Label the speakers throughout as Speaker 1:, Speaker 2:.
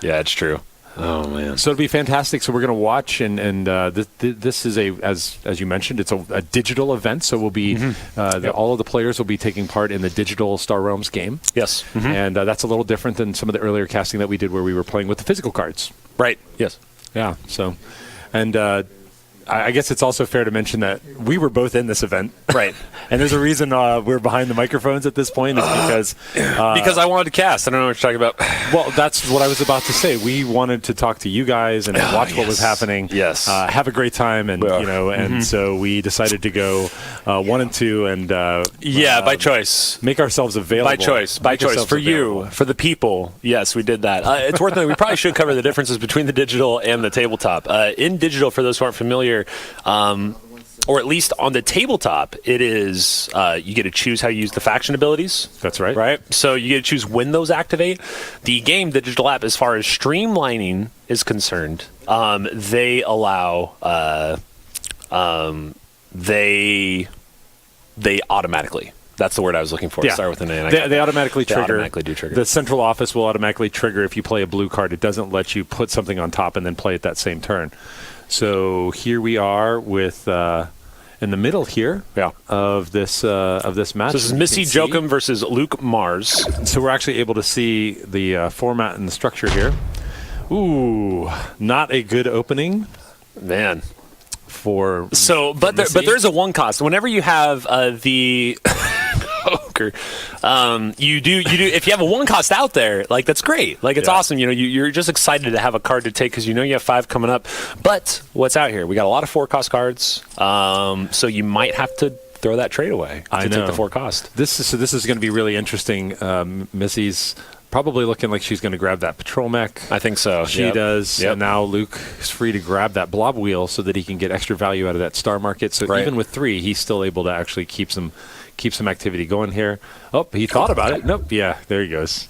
Speaker 1: Yeah, it's true. Oh man!
Speaker 2: So it'll be fantastic. So we're going to watch, and this is as you mentioned, it's a digital event. So we'll be all of the players will be taking part in the digital Star Realms game.
Speaker 1: Yes,
Speaker 2: and that's a little different than some of the earlier casting that we did, where we were playing with the physical cards.
Speaker 1: Right. Yes.
Speaker 2: Yeah. So, and I guess it's also fair to mention that we were both in this event.
Speaker 1: Right.
Speaker 2: And there's a reason we're behind the microphones at this point is
Speaker 1: because I wanted to cast. I don't know what you're talking about.
Speaker 2: Well, that's what I was about to say. We wanted to talk to you guys and watch what was happening.
Speaker 1: Yes.
Speaker 2: Have a great time, and so we decided to go 1 and 2 and
Speaker 1: by choice.
Speaker 2: Make ourselves available.
Speaker 1: By choice for you, for the people. Yes, we did that. It's worth noting. We probably should cover the differences between the digital and the tabletop. In digital, for those who aren't familiar, or at least on the tabletop, it is you get to choose how you use the faction abilities.
Speaker 2: That's right.
Speaker 1: Right? So you get to choose when those activate. The game, the digital app, as far as streamlining is concerned, they allow they automatically. That's the word I was looking for.
Speaker 2: Yeah.
Speaker 1: Start with an A.
Speaker 2: They automatically trigger.
Speaker 1: They automatically do trigger.
Speaker 2: The central office will automatically trigger if you play a blue card. It doesn't let you put something on top and then play it that same turn. So here we are with in the middle here of this match.
Speaker 1: So this is Missy Jochum versus Luke Mars.
Speaker 2: So we're actually able to see the format and the structure here. Ooh, not a good opening,
Speaker 1: man.
Speaker 2: But
Speaker 1: there's a one cost. Whenever you have the poker, you do. If you have a one cost out there, like that's great. Like it's awesome. You know, you're just excited to have a card to take because you know you have 5 coming up. But what's out here? We got a lot of 4 cost cards. So you might have to throw that trade away to take the 4 cost.
Speaker 2: This is going to be really interesting. Missy's probably looking like she's going to grab that patrol mech.
Speaker 1: I think so.
Speaker 2: She does. And now Luke is free to grab that blob wheel so that he can get extra value out of that star market. So even with 3, he's still able to actually keep some activity going here. Oh, he thought about it. Nope. Yeah, there he goes.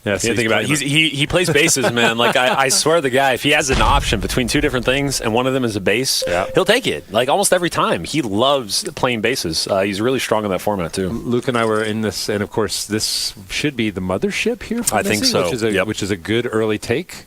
Speaker 2: Yeah, so
Speaker 1: think about it. He plays bases, man. Like I swear the guy, if he has an option between 2 different things and one of them is a base, he'll take it. Like almost every time. He loves playing bases. He's really strong in that format too.
Speaker 2: Luke and I were in this, and of course this should be the mothership here for Missy,
Speaker 1: think so.
Speaker 2: Which is a good early take.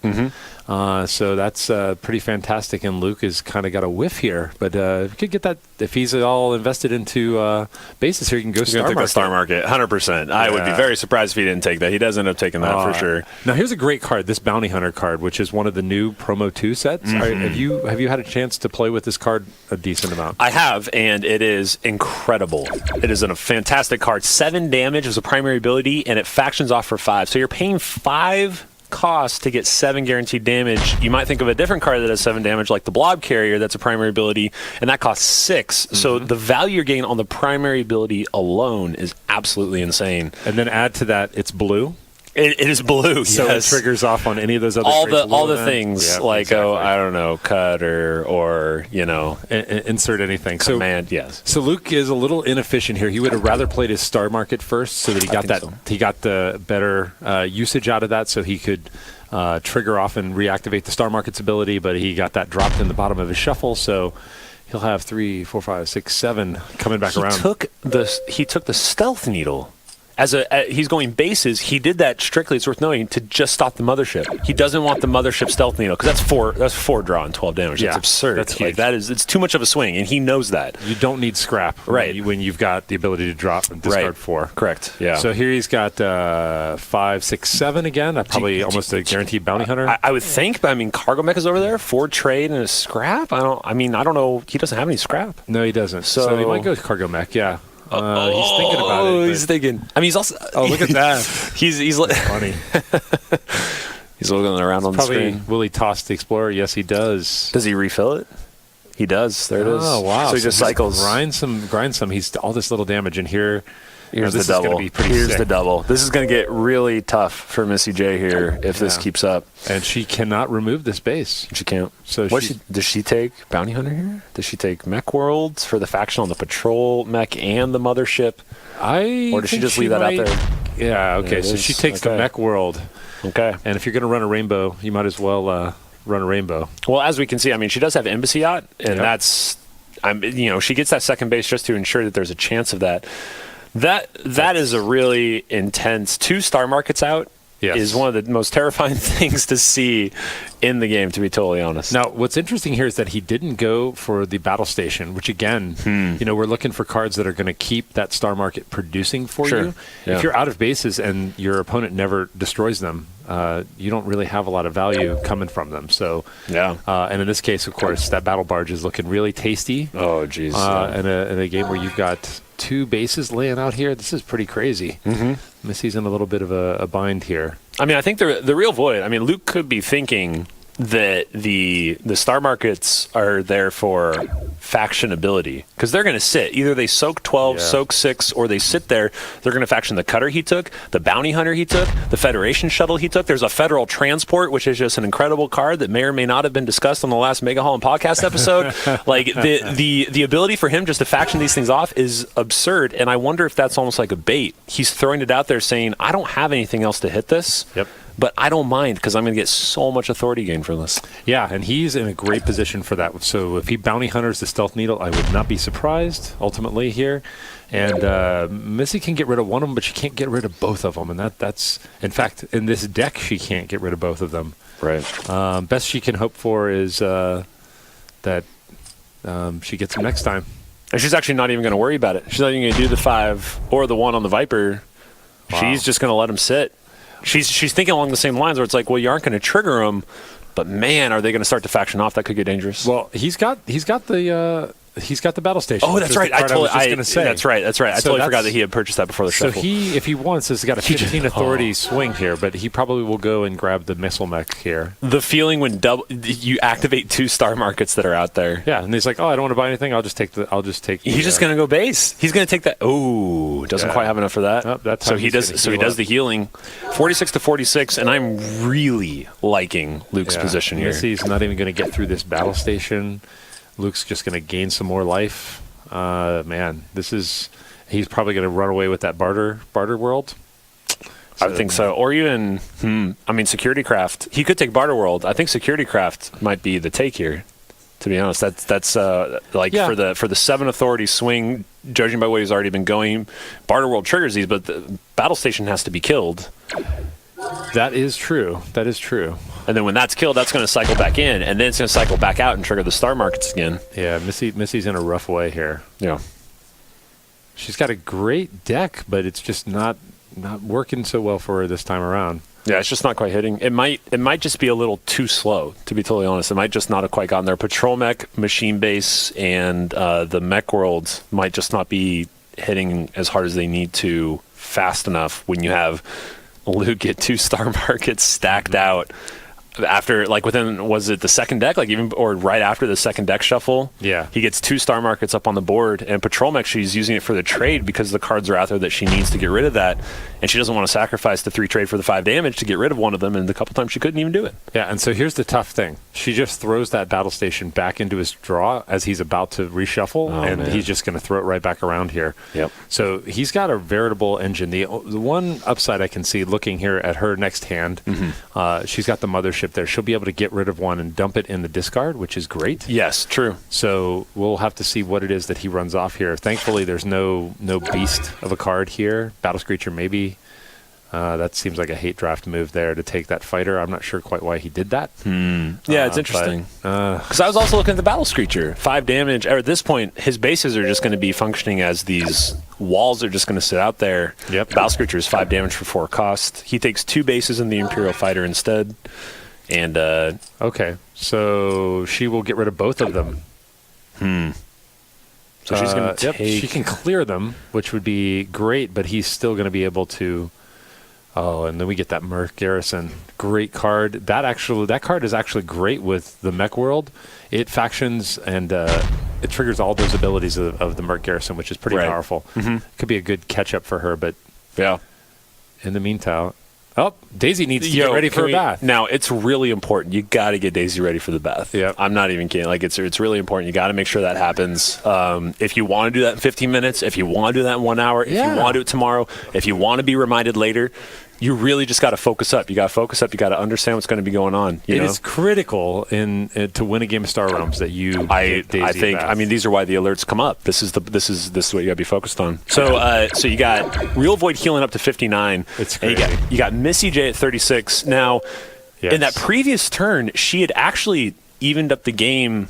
Speaker 2: So that's pretty fantastic, and Luke has kind of got a whiff here. But if you could get that, if he's all invested into bases here, you can go
Speaker 1: Star Market. 100%. I would be very surprised if he didn't take that. He does end up taking that for sure.
Speaker 2: Now here's a great card, this Bounty Hunter card, which is one of the new Promo 2 sets. Have you had a chance to play with this card a decent amount?
Speaker 1: I have, and it is incredible. It is a fantastic card. 7 damage is a primary ability, and it factions off for 5. So you're paying 5 cost to get 7 guaranteed damage. You might think of a different card that has 7 damage, like the Blob Carrier, that's a primary ability, and that costs 6. So the value you're getting on the primary ability alone is absolutely insane.
Speaker 2: And then add to that, it's blue.
Speaker 1: It is blue,
Speaker 2: so it triggers off on any of those other
Speaker 1: all the things like I don't know, cut or
Speaker 2: insert anything.
Speaker 1: Command,
Speaker 2: So Luke is a little inefficient here. He would have rather played his star market first, so that he got the better usage out of that, so he could trigger off and reactivate the star market's ability. But he got that dropped in the bottom of his shuffle, so he'll have 3, 4, 5, 6, 7 coming back around.
Speaker 1: He took the stealth needle. He's going bases, he did that strictly, it's worth noting, to just stop the mothership. He doesn't want the mothership stealth needle because that's 4 draw and 12 damage. That's absurd.
Speaker 2: That's huge.
Speaker 1: It's too much of a swing, and he knows that.
Speaker 2: You don't need scrap, when you've got the ability to drop and discard 4.
Speaker 1: Correct. Yeah.
Speaker 2: So here he's got 5, 6, 7 again. Probably almost a guaranteed bounty hunter.
Speaker 1: I would think, but I mean, Cargo Mech is over there, 4 trade and a scrap. I don't know. He doesn't have any scrap.
Speaker 2: No, he doesn't. So he might go Cargo Mech. Yeah. He's thinking about it.
Speaker 1: He's thinking. I mean, he's also.
Speaker 2: Oh, look at that.
Speaker 1: he's
Speaker 2: funny.
Speaker 1: He's looking around on the screen.
Speaker 2: Will he toss the Explorer? Yes, he does.
Speaker 1: Does he refill it? He does. There it is.
Speaker 2: Oh, wow.
Speaker 1: So he just cycles.
Speaker 2: Grind some. He's all this little damage in here.
Speaker 1: Here's the double. Here's the double. This is going to get really tough for Missy J here if this keeps up.
Speaker 2: And she cannot remove this base.
Speaker 1: She can't. So does she take Bounty Hunter here? Does she take Mech Worlds for the faction on the Patrol Mech and the Mothership? Or does she just leave that out there?
Speaker 2: Yeah, okay. So she takes the Mech World.
Speaker 1: Okay.
Speaker 2: And if you're going to run a Rainbow, you might as well run a Rainbow.
Speaker 1: Well, as we can see, I mean, she does have Embassy Yacht, and that's, she gets that second base just to ensure that there's a chance of that. That is a really intense 2 star markets out is one of the most terrifying things to see in the game, to be totally honest.
Speaker 2: Now, what's interesting here is that he didn't go for the battle station, which again, we're looking for cards that are going to keep that star market producing for you. Yeah. If you're out of bases and your opponent never destroys them, you don't really have a lot of value coming from them. So, and in this case, of course, that battle barge is looking really tasty.
Speaker 1: Oh, geez.
Speaker 2: In a game where you've got 2 bases laying out here, this is pretty crazy. Missy's in a little bit of a bind here.
Speaker 1: I mean, I think the real void. I mean, Luke could be thinking that the star markets are there for faction ability, because they're going to sit. Either they soak 12, soak 6, or they sit there. They're going to faction the cutter he took, the bounty hunter he took, the Federation shuttle he took. There's a Federal transport, which is just an incredible card that may or may not have been discussed on the last Mega Hall and podcast episode. Like the ability for him just to faction these things off is absurd, and I wonder if that's almost like a bait. He's throwing it out there saying, I don't have anything else to hit this. But I don't mind, because I'm going to get so much authority gain from this.
Speaker 2: Yeah, and he's in a great position for that. So if he bounty hunters the stealth needle, I would not be surprised ultimately here. And Missy can get rid of one of them, but she can't get rid of both of them. And that's in fact, in this deck, she can't get rid of both of them.
Speaker 1: Right.
Speaker 2: Best she can hope for is that she gets them next time.
Speaker 1: And she's actually not even going to worry about it. She's not even going to do the 5 or the 1 on the Viper. Wow. She's just going to let him sit. She's thinking along the same lines where it's like, well, you aren't going to trigger them, but man, are they going to start to faction off? That could get dangerous.
Speaker 2: Well, he's got the battle station.
Speaker 1: Oh, that's right. I totally say. That's right. I totally forgot that he had purchased that before the shuffle.
Speaker 2: So if he wants, has got a 15 authority swing here, but he probably will go and grab the missile mech here.
Speaker 1: The feeling when you activate 2 star markets that are out there.
Speaker 2: Yeah, and he's like, oh, I don't want to buy anything. I'll just take.
Speaker 1: He's just going to go base. He's going to take that. Oh, doesn't quite have enough for that. So he does the healing. 46 to 46, and I'm really liking Luke's position here.
Speaker 2: Missy's not even going to get through this battle station. Luke's just going to gain some more life. Man, he's probably going to run away with that barter world.
Speaker 1: I would think so. Or even, Security Craft. He could take barter world. I think Security Craft might be the take here, to be honest. That's for the 7 authority swing, judging by what he's already been going, barter world triggers these, but the battle station has to be killed.
Speaker 2: That is true.
Speaker 1: And then when that's killed, that's going to cycle back in, and then it's going to cycle back out and trigger the star markets again.
Speaker 2: Yeah, Missy's in a rough way here.
Speaker 1: Yeah.
Speaker 2: She's got a great deck, but it's just not working so well for her this time around.
Speaker 1: Yeah, it's just not quite hitting. It might just be a little too slow, to be totally honest. It might just not have quite gotten there. Patrol mech, machine base, and the mech world might just not be hitting as hard as they need to fast enough when you have Luke get 2 star markets stacked out after, was it the second deck, or right after the second deck shuffle?
Speaker 2: Yeah,
Speaker 1: he gets 2 star markets up on the board, and Patrol Mech, she's using it for the trade because the cards are out there that she needs to get rid of that, and she doesn't want to sacrifice the 3 trade for the 5 damage to get rid of one of them, and a couple times she couldn't even do it.
Speaker 2: Yeah, and so here's the tough thing. She just throws that battle station back into his draw as he's about to reshuffle, he's just going to throw it right back around here.
Speaker 1: Yep.
Speaker 2: So he's got a veritable engine. The one upside I can see looking here at her next hand, she's got the mothership there. She'll be able to get rid of one and dump it in the discard, which is great.
Speaker 1: Yes, true.
Speaker 2: So we'll have to see what it is that he runs off here. Thankfully, there's no beast of a card here. Battle Screecher maybe. That seems like a hate draft move there to take that fighter. I'm not sure quite why he did that.
Speaker 1: Yeah, it's interesting. Because I was also looking at the Battle Screecher. 5 damage. At this point, his bases are just going to be functioning as these walls are just going to sit out there.
Speaker 2: Yep.
Speaker 1: Battle Screecher is 5 damage for 4 cost. He takes 2 bases in the Imperial Fighter instead. And
Speaker 2: okay, so she will get rid of both of them.
Speaker 1: So she's going to take...
Speaker 2: She can clear them, which would be great, but he's still going to be able to... Oh, and then we get that Merc Garrison. Great card. That card is actually great with the Mech World. It factions and it triggers all those abilities of the Merc Garrison, which is pretty powerful. Could be a good catch-up for her, but in the meantime... Oh, Daisy needs to get ready for a bath.
Speaker 1: Now, it's really important. You got to get Daisy ready for the bath.
Speaker 2: Yeah,
Speaker 1: I'm not even kidding. It's really important. You got to make sure that happens. If you want to do that in 15 minutes, if you want to do that in 1 hour, if you want to do it tomorrow, if you want to be reminded later, You really just got to focus up. You got to focus up. You got to understand what's going to be going on.
Speaker 2: It is critical to win a game of Star Realms that you.
Speaker 1: I think. I mean, these are why the alerts come up. This is what you got to be focused on. So so you got RealVoid healing up to 59.
Speaker 2: It's crazy.
Speaker 1: And you got missyj at 36. Now, in that previous turn, she had actually evened up the game.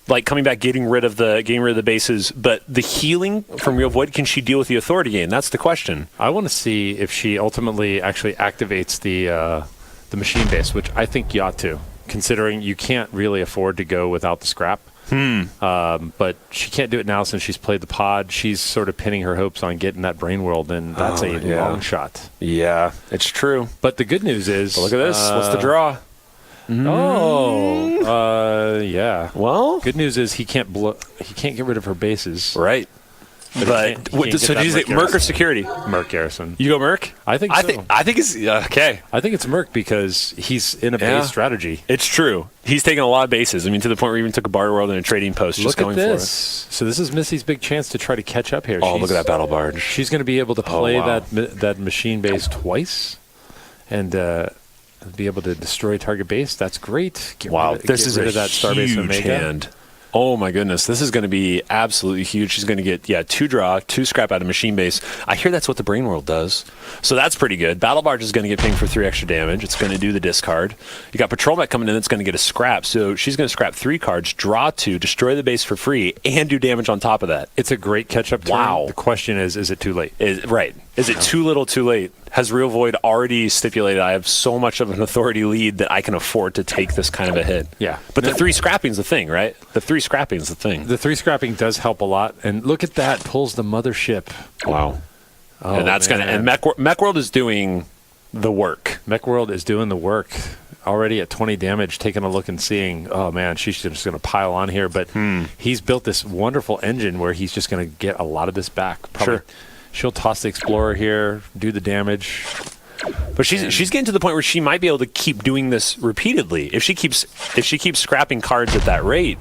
Speaker 1: Like coming back, getting rid of the bases, but the healing from RealVoid, can she deal with the authority gain? That's the question.
Speaker 2: I want to see if she ultimately actually activates the machine base, which I think you ought to, considering you can't really afford to go without the scrap. But she can't do it now since she's played the pod. She's sort of pinning her hopes on getting that brain world, and that's a long shot.
Speaker 1: Yeah, it's true.
Speaker 2: But the good news is,
Speaker 1: look at this. What's the draw?
Speaker 2: Yeah.
Speaker 1: Well,
Speaker 2: good news is he can't get rid of her bases.
Speaker 1: Right. But so do you think Merc or security?
Speaker 2: Merc Garrison.
Speaker 1: You go Merc?
Speaker 2: I think so.
Speaker 1: I think it's okay.
Speaker 2: I think it's Merc because he's in a base strategy.
Speaker 1: It's true. He's taking a lot of bases. I mean, to the point where he even took a barter world and a trading post.
Speaker 2: Look
Speaker 1: just going
Speaker 2: at this. So this is Missy's big chance to try to catch up here.
Speaker 1: Look at that battle barge.
Speaker 2: She's going to be able to play that machine base twice, and be able to destroy target base. That's great.
Speaker 1: This is a
Speaker 2: that Starbase
Speaker 1: huge
Speaker 2: Omega.
Speaker 1: hand. Oh my goodness, this is going to be absolutely huge. She's going to get 2 draw, 2 scrap out of machine base. I hear that's what the Brain World does, so that's pretty good. Battle Barge is going to get pinged for 3 extra damage. It's going to do the discard. You got Patrol Mech coming in that's going to get a scrap, so she's going to scrap 3 cards, draw 2, destroy the base for free, and do damage on top of that.
Speaker 2: It's a great catch-up turn.
Speaker 1: Wow.
Speaker 2: The question is it too late?
Speaker 1: Is it too little, too late? Has RealVoid already stipulated I have so much of an authority lead that I can afford to take this kind of a hit?
Speaker 2: Yeah.
Speaker 1: But the 3 scrapping's the thing, right? The 3 scrapping's the thing.
Speaker 2: The 3 scrapping does help a lot. And look at that. Pulls the mothership.
Speaker 1: Wow. And that's going to... And Mech World is doing the work.
Speaker 2: Mech World is doing the work. Already at 20 damage, taking a look and seeing, oh man, she's just going to pile on here. But he's built this wonderful engine where he's just going to get a lot of this back. Sure. She'll toss the Explorer here, do the damage.
Speaker 1: But she's getting to the point where she might be able to keep doing this repeatedly. If she keeps scrapping cards at that rate,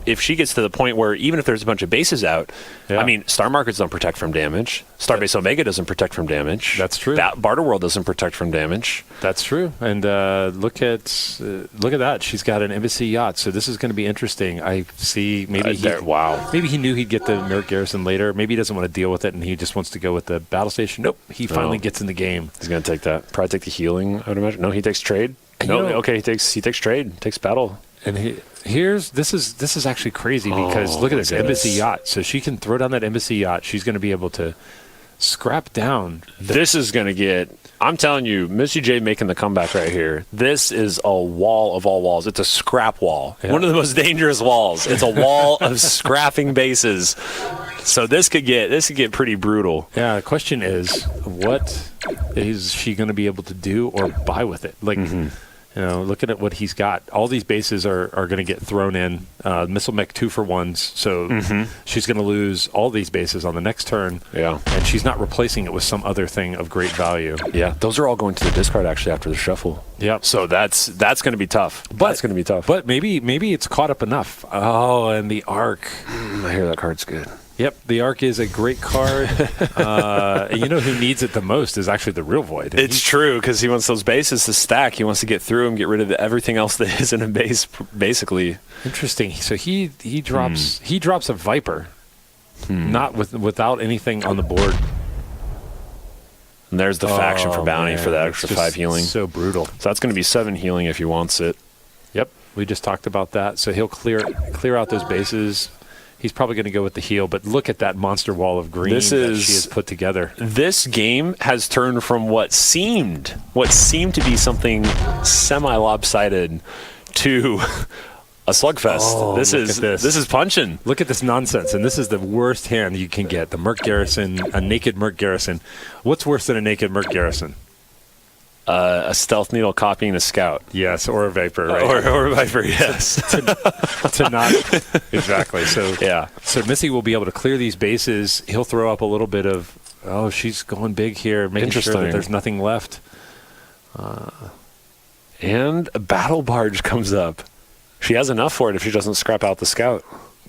Speaker 1: if she gets to the point where even if there's a bunch of bases out, I mean, Star Markets don't protect from damage. Starbase Omega doesn't protect from damage.
Speaker 2: That's true.
Speaker 1: Barter World doesn't protect from damage.
Speaker 2: That's true. And look at that. She's got an embassy yacht. So this is going to be interesting. I see. Maybe he knew he'd get the Merc Garrison later. Maybe he doesn't want to deal with it, and he just wants to go with the battle station. Nope. He finally gets in the game.
Speaker 1: He's going to take that. Probably take the healing, I would imagine. No, he takes trade. No, okay, he takes trade, takes battle.
Speaker 2: And this is actually crazy because look at this embassy yacht. So she can throw down that embassy yacht. She's going to be able to scrap down.
Speaker 1: This is going to get... I'm telling you, missyj making the comeback right here. This is a wall of all walls. It's a scrap wall. Yeah. One of the most dangerous walls. It's a wall of scrapping bases. So this could get pretty brutal.
Speaker 2: Yeah, the question is, what is she going to be able to do or buy with it? Like, looking at what he's got, all these bases are going to get thrown in. Missile Mech 2-for-1s, so she's going to lose all these bases on the next turn. Yeah, and she's not replacing it with some other thing of great value.
Speaker 1: Yeah, those are all going to the discard actually after the shuffle.
Speaker 2: Yeah, so that's
Speaker 1: going to be tough. That's going to be tough.
Speaker 2: But maybe it's caught up enough. Oh, and the Arc.
Speaker 1: I hear that card's good.
Speaker 2: Yep, the Arc is a great card. You know who needs it the most is actually the RealVoid.
Speaker 1: It's true, because he wants those bases to stack. He wants to get through them, get rid of everything else that is in a base, basically.
Speaker 2: Interesting. So he drops a Viper, not without anything on the board.
Speaker 1: And there's the faction for bounty for that extra 5 healing.
Speaker 2: So brutal.
Speaker 1: So that's going to be 7 healing if he wants it.
Speaker 2: Yep, we just talked about that. So he'll clear out those bases. He's probably going to go with the heal, but look at that monster wall of green that she has put together. This
Speaker 1: game has turned from what seemed to be something semi-lopsided to a slugfest.
Speaker 2: Oh,
Speaker 1: this is punching.
Speaker 2: Look at this nonsense, and this is the worst hand you can get. The Merc Garrison, a naked Merc Garrison. What's worse than a naked Merc Garrison?
Speaker 1: A stealth needle copying a scout.
Speaker 2: Yes, or a Viper, right?
Speaker 1: Or a Viper, yes.
Speaker 2: to not... Exactly. So,
Speaker 1: yeah.
Speaker 2: So Missy will be able to clear these bases. He'll throw up a little bit of, she's going big here, making sure that there's nothing left.
Speaker 1: And a Battle Barge comes up. She has enough for it if she doesn't scrap out the scout.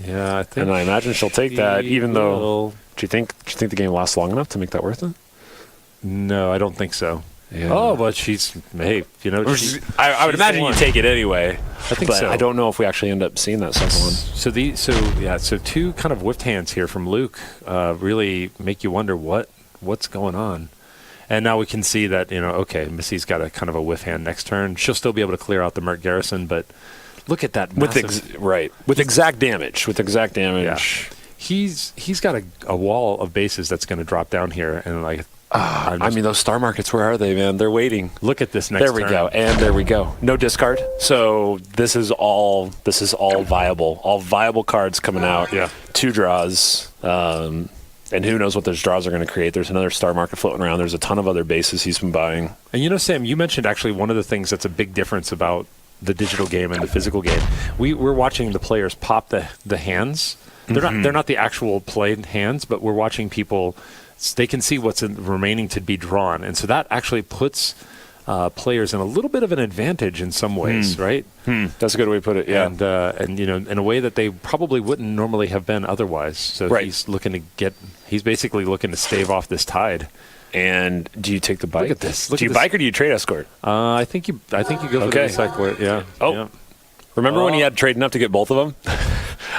Speaker 2: Yeah, I think.
Speaker 1: And I imagine she'll take that, even though... Do you think the game lasts long enough to make that worth it?
Speaker 2: No, I don't think so.
Speaker 1: Yeah.
Speaker 2: Oh, but hey,
Speaker 1: I would imagine you take it anyway.
Speaker 2: I think
Speaker 1: but
Speaker 2: so.
Speaker 1: I don't know if we actually end up seeing that second one.
Speaker 2: So two kind of whiffed hands here from Luke really make you wonder what's going on. And now we can see that, okay, Missy's got a kind of a whiff hand next turn. She'll still be able to clear out the Merc Garrison, but look at that massive...
Speaker 1: With exact damage.
Speaker 2: Yeah. He's got a wall of bases that's going to drop down here, and
Speaker 1: those star markets, where are they, man? They're waiting.
Speaker 2: Look at this next
Speaker 1: turn. There we go, and there we go. No discard. So this is all viable. All viable cards coming out.
Speaker 2: Yeah.
Speaker 1: 2 draws. And who knows what those draws are going to create. There's another star market floating around. There's a ton of other bases he's been buying.
Speaker 2: And Sam, you mentioned actually one of the things that's a big difference about the digital game and the physical game. We're watching the players pop the hands. They're not the actual played hands, but we're watching people. They can see what's remaining to be drawn, and so that actually puts players in a little bit of an advantage in some ways, right?
Speaker 1: That's a good way to put it. Yeah,
Speaker 2: and in a way that they probably wouldn't normally have been otherwise. So he's basically looking to stave off this tide.
Speaker 1: And do you take the bike?
Speaker 2: Look at this.
Speaker 1: Do you bike or do you trade escort?
Speaker 2: I think you go for the recycler. Yeah.
Speaker 1: Oh.
Speaker 2: Yeah.
Speaker 1: Remember when he had trade enough to get both of them?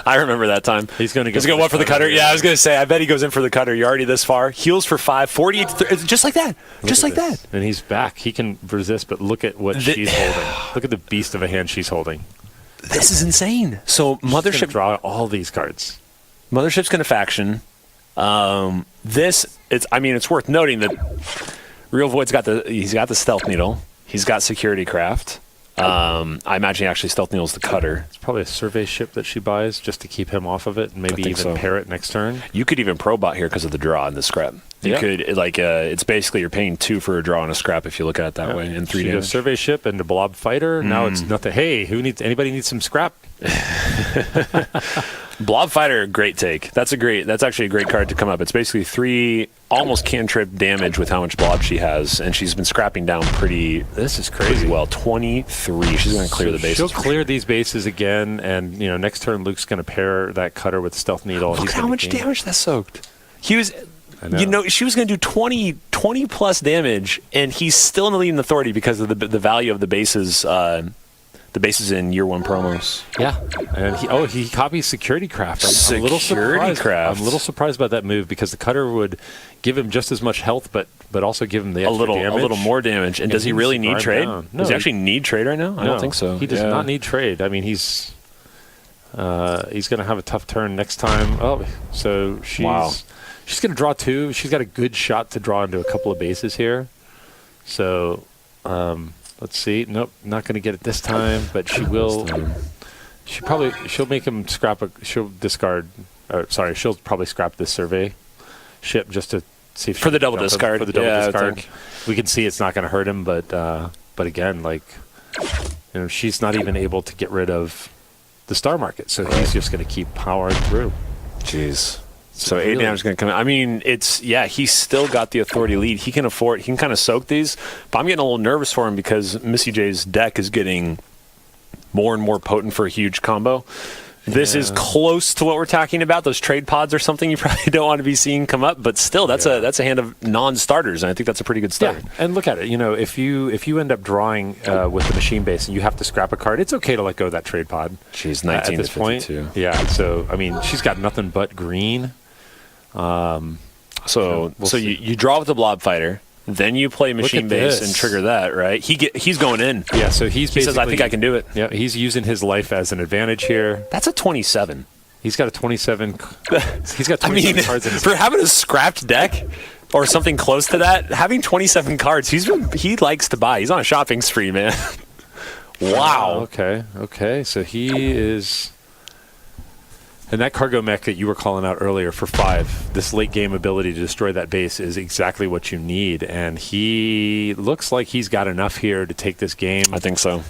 Speaker 1: I remember that time.
Speaker 2: He's going to go
Speaker 1: one for the cutter. Yeah, I was going to say, I bet he goes in for the cutter. You're already this far. Heals for 5, 48 to 30. Just like that. That.
Speaker 2: And he's back. He can resist, but look at what she's holding. Look at the beast of a hand she's holding.
Speaker 1: This is insane. So Mothership
Speaker 2: draw all these cards.
Speaker 1: Mothership's going to faction. It's worth noting that RealVoid's got the Stealth Needle. He's got Security Craft. I imagine actually Stealth Needle's the cutter.
Speaker 2: It's probably a survey ship that she buys just to keep him off of it, and maybe even pair it next turn.
Speaker 1: You could even pro-bot here because of the draw and the scrap. You could, it's basically you're paying 2 for a draw and a scrap if you look at it that way. And 3 damage.
Speaker 2: Survey ship and a blob fighter. Now it's nothing. Hey, anybody needs some scrap?
Speaker 1: Blob fighter, great take. That's actually a great card to come up. It's basically 3 almost cantrip damage with how much blob she has, and she's been scrapping down
Speaker 2: This is crazy.
Speaker 1: pretty well. 23. She's going to clear the bases.
Speaker 2: She'll clear these bases again, and next turn Luke's going to pair that cutter with Stealth Needle.
Speaker 1: Look how much damage that soaked. He was. She was going to do 20 plus damage, and he's still in the lead in authority because of the value of the bases. The bases in year 1 promos.
Speaker 2: Yeah, and he copies Security Craft. I'm a little surprised by that move because the cutter would give him just as much health, but also give him the extra damage.
Speaker 1: A little more damage. And does he really need trade?
Speaker 2: No,
Speaker 1: does he actually need trade right now? I don't think so.
Speaker 2: He does not need trade. I mean, he's going to have a tough turn next time. Oh, so she's going to draw 2. She's got a good shot to draw into a couple of bases here. So. Let's see. Nope, not going to get it this time, but she will. She'll make him scrap she'll discard. She'll probably scrap this survey ship just to see if
Speaker 1: for the double discard.
Speaker 2: For the double discard, we can see it's not going to hurt him, but again, she's not even able to get rid of the star market, so he's just going to keep powering through.
Speaker 1: Jeez. So 8 damage is going to come in. I mean, he's still got the authority lead. He can kind of soak these, but I'm getting a little nervous for him because missyj's deck is getting more and more potent for a huge combo. This is close to what we're talking about. Those trade pods are something you probably don't want to be seeing come up, but still, that's a hand of non-starters, and I think that's a pretty good start.
Speaker 2: Yeah. And look at it. If you end up drawing with the machine base and you have to scrap a card, it's okay to let go of that trade pod.
Speaker 1: She's 19
Speaker 2: at this point. Yeah. So I mean, she's got nothing but green.
Speaker 1: You draw with the blob fighter, then you play machine base and trigger that, right? He's going in.
Speaker 2: Yeah, so he says,
Speaker 1: I think I can do it.
Speaker 2: Yeah, he's using his life as an advantage here.
Speaker 1: That's a 27.
Speaker 2: He's got a 27. He's got 27 cards in his
Speaker 1: for having a scrapped deck or something close to that. Having 27 cards, he likes to buy. He's on a shopping spree, man. Wow.
Speaker 2: Okay. So he is. And that cargo mech that you were calling out earlier for 5, this late game ability to destroy that base is exactly what you need. And he looks like he's got enough here to take this game.
Speaker 1: I think so.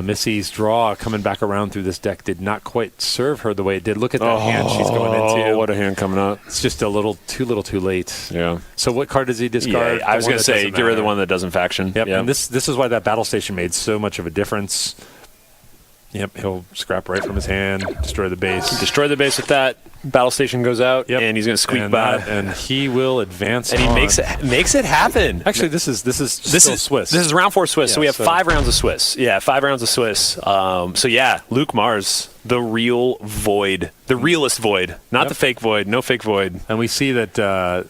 Speaker 2: Missy's draw coming back around through this deck did not quite serve her the way it did. Look at that hand she's going into.
Speaker 1: Oh, what a hand coming up.
Speaker 2: It's just a little too late.
Speaker 1: Yeah.
Speaker 2: So what card does he discard?
Speaker 1: Yeah, I was going to say, get rid of the one that doesn't faction.
Speaker 2: Yep. And this is why that battle station made so much of a difference. Yep, he'll scrap right from his hand, destroy the base.
Speaker 1: Destroy the base with that. Battle station goes out, and he's going to squeak by.
Speaker 2: And he will advance
Speaker 1: and he makes it happen.
Speaker 2: Actually, this is still Swiss.
Speaker 1: This is round 4 Swiss,
Speaker 2: yeah,
Speaker 1: so we have 5 rounds of Swiss. Yeah, 5 rounds of Swiss. So, yeah, Luke Mars, the real Void. The realest Void, not the fake Void. No fake Void.
Speaker 2: And we see that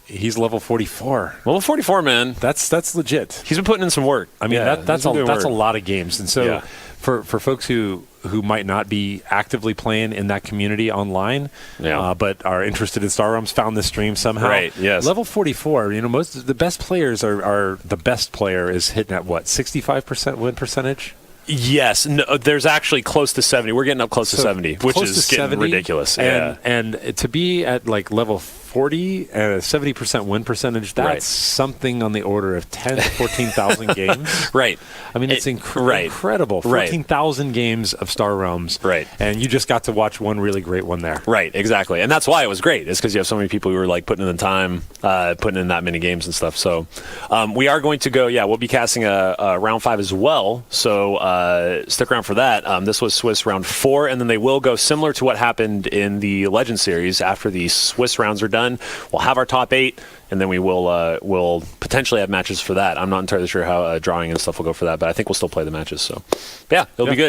Speaker 2: he's level 44.
Speaker 1: Level 44, man.
Speaker 2: That's legit.
Speaker 1: He's been putting in some work.
Speaker 2: I mean, that's a lot of games. And so for folks who might not be actively playing in that community online, but are interested in Star Realms, found this stream somehow.
Speaker 1: Right, yes.
Speaker 2: Level 44, most of the best players are the best player is hitting at what, 65% win percentage?
Speaker 1: Yes, no, there's actually close to 70. We're getting up close to 70, which is getting ridiculous.
Speaker 2: And to be at like level 40 and a 70% win percentage, that's something on the order of 10,000 to 14,000 games.
Speaker 1: Right.
Speaker 2: I mean, it's incredible. 14,000 games of Star Realms.
Speaker 1: Right.
Speaker 2: And you just got to watch one really great one there.
Speaker 1: Right, exactly. And that's why it was great, is because you have so many people who are like putting in the time, putting in that many games and stuff. So we are going to go, we'll be casting a round 5 as well. So stick around for that. This was Swiss round 4, and then they will go similar to what happened in the Legend series. After the Swiss rounds are done, we'll have our top 8, and then we will potentially have matches for that. I'm not entirely sure how drawing and stuff will go for that, but I think we'll still play the matches. So, yeah, it'll be good.